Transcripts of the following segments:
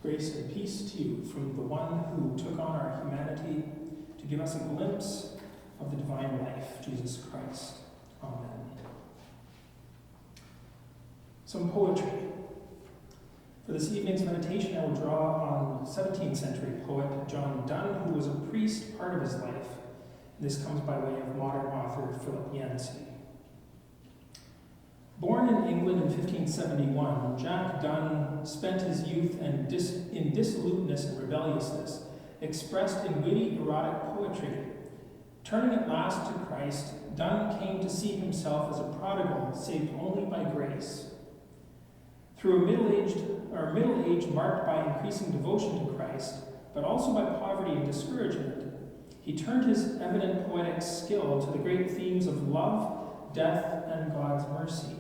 Grace and peace to you from the one who took on our humanity to give us a glimpse of the divine life, Jesus Christ. Amen. Some poetry. For this evening's meditation, I will draw on 17th century poet John Donne, who was a priest part of his life. This comes by way of modern author Philip Yancey. Born in England in 1571, Jack Donne spent his youth in dissoluteness and rebelliousness, expressed in witty, erotic poetry. Turning at last to Christ, Donne came to see himself as a prodigal saved only by grace. Through a middle age marked by increasing devotion to Christ, but also by poverty and discouragement, he turned his evident poetic skill to the great themes of love, death, and God's mercy.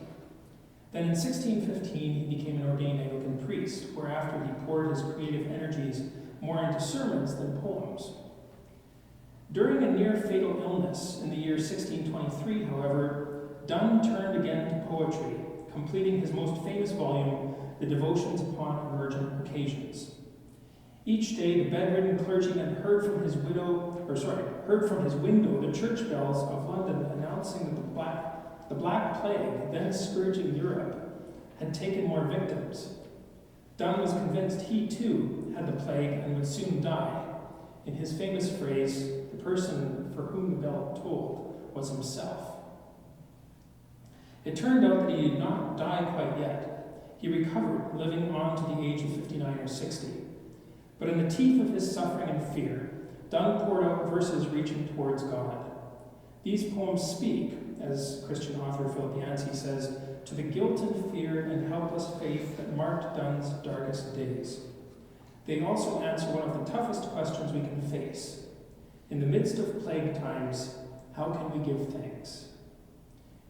Then in 1615, he became an ordained Anglican priest, whereafter he poured his creative energies more into sermons than poems. During a near-fatal illness in the year 1623, however, Donne turned again to poetry, completing his most famous volume, The Devotions upon Emergent Occasions. Each day, the bedridden clergyman heard from his window the church bells of London announcing that the Black Plague, then scourging Europe, had taken more victims. Donne was convinced he, too, had the plague and would soon die. In his famous phrase, the person for whom the bell tolled was himself. It turned out that he did not die quite yet. He recovered, living on to the age of 59 or 60. But in the teeth of his suffering and fear, Donne poured out verses reaching towards God. These poems speak, as Christian author Philip Yancey says, to the guilt and fear and helpless faith that marked Donne's darkest days. They also answer one of the toughest questions we can face. In the midst of plague times, how can we give thanks?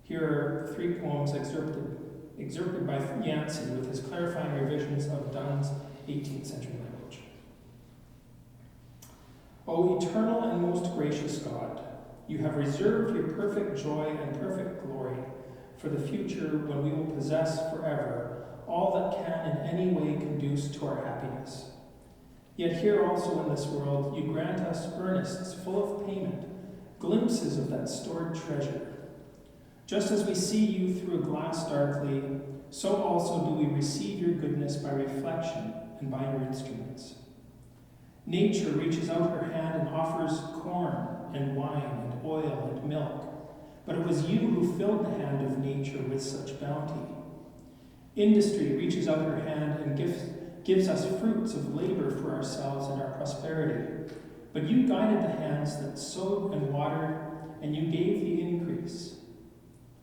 Here are 3 poems excerpted by Yancey with his clarifying revisions of Donne's 18th century language. O eternal and most gracious God, you have reserved your perfect joy and perfect glory for the future when we will possess forever all that can in any way conduce to our happiness. Yet here also in this world you grant us earnests full of payment, glimpses of that stored treasure. Just as we see you through a glass darkly, so also do we receive your goodness by reflection and by your instruments. Nature reaches out her hand and offers corn and wine and oil and milk, but it was you who filled the hand of nature with such bounty. Industry reaches out her hand and gives us fruits of labor for ourselves and our prosperity, but you guided the hands that sowed and watered, and you gave the increase.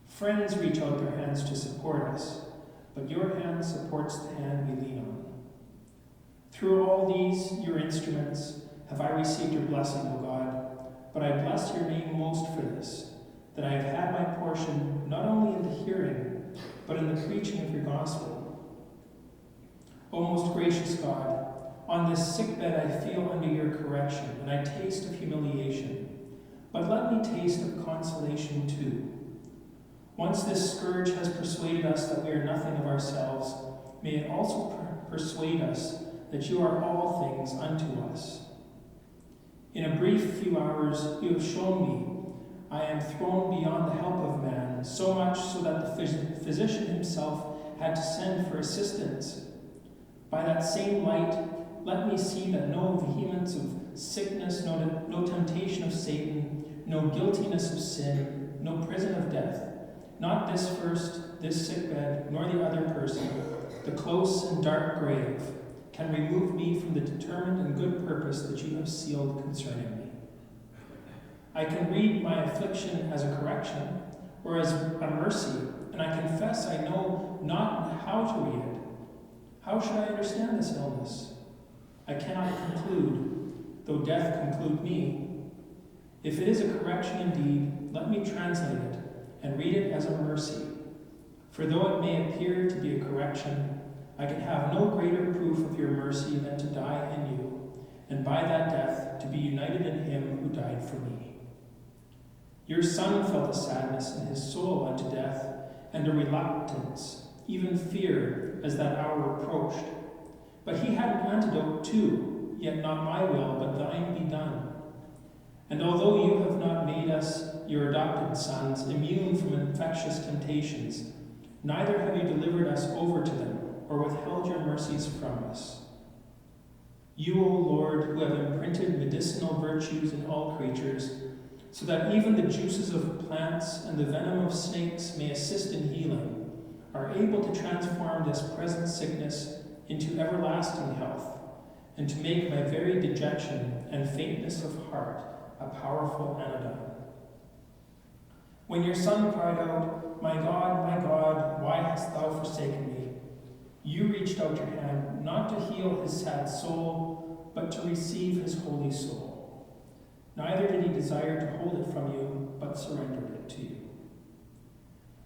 Friends reach out their hands to support us, but your hand supports the hand we lean on. Through all these, your instruments, have I received your blessing, O God, but I bless your name most for this, that I have had my portion not only in the hearing, but in the preaching of your gospel. O most gracious God, on this sick bed I feel under your correction, and I taste of humiliation, but let me taste of consolation too. Once this scourge has persuaded us that we are nothing of ourselves, may it also persuade us that you are all things unto us. In a brief few hours you have shown me I am thrown beyond the help of man, so much so that the physician himself had to send for assistance. By that same light, let me see that no vehemence of sickness, no temptation of Satan, no guiltiness of sin, no prison of death, not this first, this sick bed, nor the other person, the close and dark grave, can remove me from the determined and good purpose that you have sealed concerning me. I can read my affliction as a correction, or as a mercy, and I confess I know not how to read it. How should I understand this illness? I cannot conclude, though death conclude me. If it is a correction indeed, let me translate it and read it as a mercy. For though it may appear to be a correction, I can have no greater proof of your mercy than to die in you, and by that death to be united in him who died for me. Your Son felt a sadness in his soul unto death, and a reluctance, even fear, as that hour approached. But he had an antidote too, yet not my will, but thine be done. And although you have not made us, your adopted sons, immune from infectious temptations, neither have you delivered us over to them, or withheld your mercies from us. You, O Lord, who have imprinted medicinal virtues in all creatures, so that even the juices of plants and the venom of snakes may assist in healing, are able to transform this present sickness into everlasting health, and to make my very dejection and faintness of heart a powerful anodyne. When your son cried out, my God, why hast thou forsaken me? You reached out your hand, not to heal his sad soul, but to receive his holy soul. Neither did he desire to hold it from you, but surrendered it to you.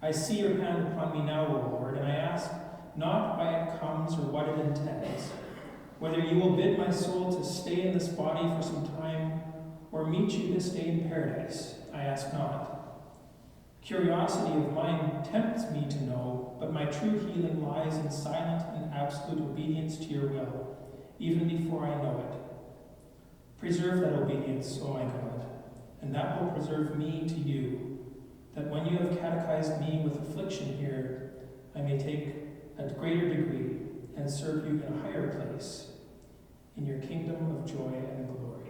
I see your hand upon me now, O Lord, and I ask not why it comes or what it intends, whether you will bid my soul to stay in this body for some time, or meet you this day in paradise, I ask not. Curiosity of mine tempts me to know, but my true healing lies in silent and absolute obedience to your will, even before I know it. Preserve that obedience, O my God, and that will preserve me to you, that when you have catechized me with affliction here, I may take a greater degree and serve you in a higher place, in your kingdom of joy and glory.